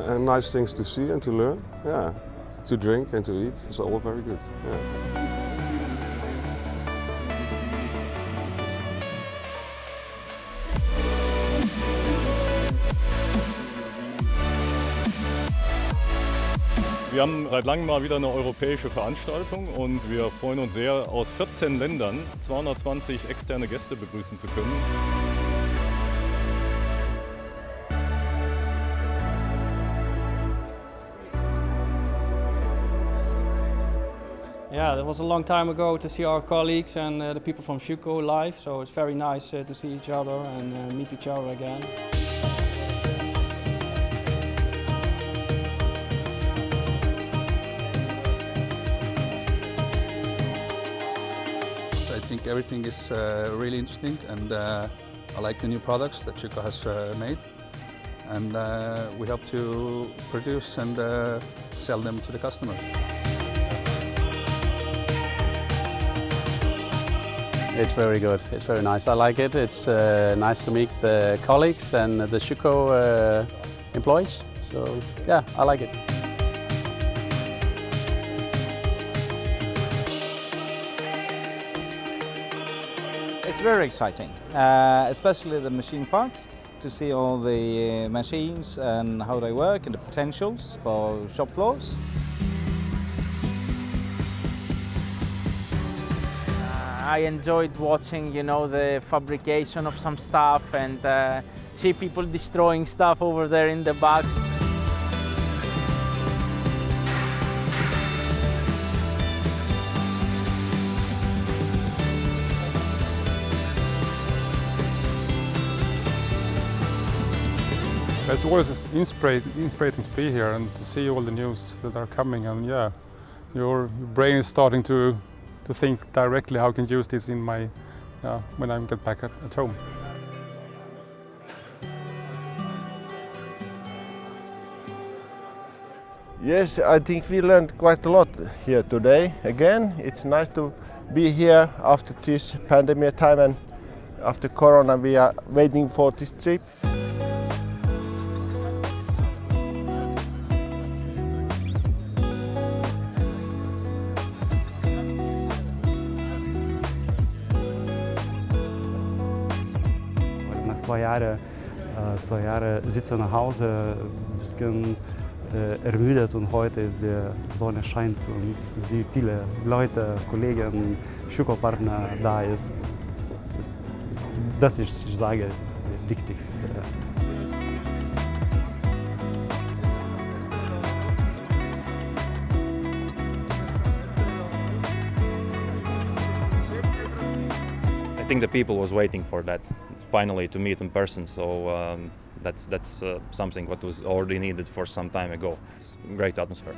and nice things to see and to learn. Yeah, to drink and to eat. It's all very good. Yeah. Wir haben seit langem mal wieder eine europäische Veranstaltung und wir freuen uns sehr, aus 14 Ländern 220 externe Gäste begrüßen zu können. Yeah, that was a long time ago to see our colleagues and the people from Schüco live, so it's very nice to see each other and meet each other again. I think everything is really interesting, and I like the new products that Schüco has made, and we hope to produce and sell them to the customers. It's very good. It's very nice. I like it. It's nice to meet the colleagues and the Schüco employees. So yeah, I like it. It's very exciting, especially the machine park, to see all the machines and how they work and the potentials for shop floors. I enjoyed watching, the fabrication of some stuff and see people destroying stuff over there in the back. It's always inspiring to be here and to see all the news that are coming, and yeah, your brain is starting to think directly how I can use this in my when I get back at home. Yes, I think we learned quite a lot here today. Again, it's nice to be here after this pandemic time, and after Corona we are waiting for this trip. Nach 2 Jahre sitze nach Hause, ein bisschen ermüdet, und heute ist die Sonne scheint und wie viele Leute, Kollegen, Schüco-Partner da ist, das ist, ich sage, das Wichtigste. I think the people was waiting for that, finally to meet in person. So that's something what was already needed for some time ago. It's a great atmosphere.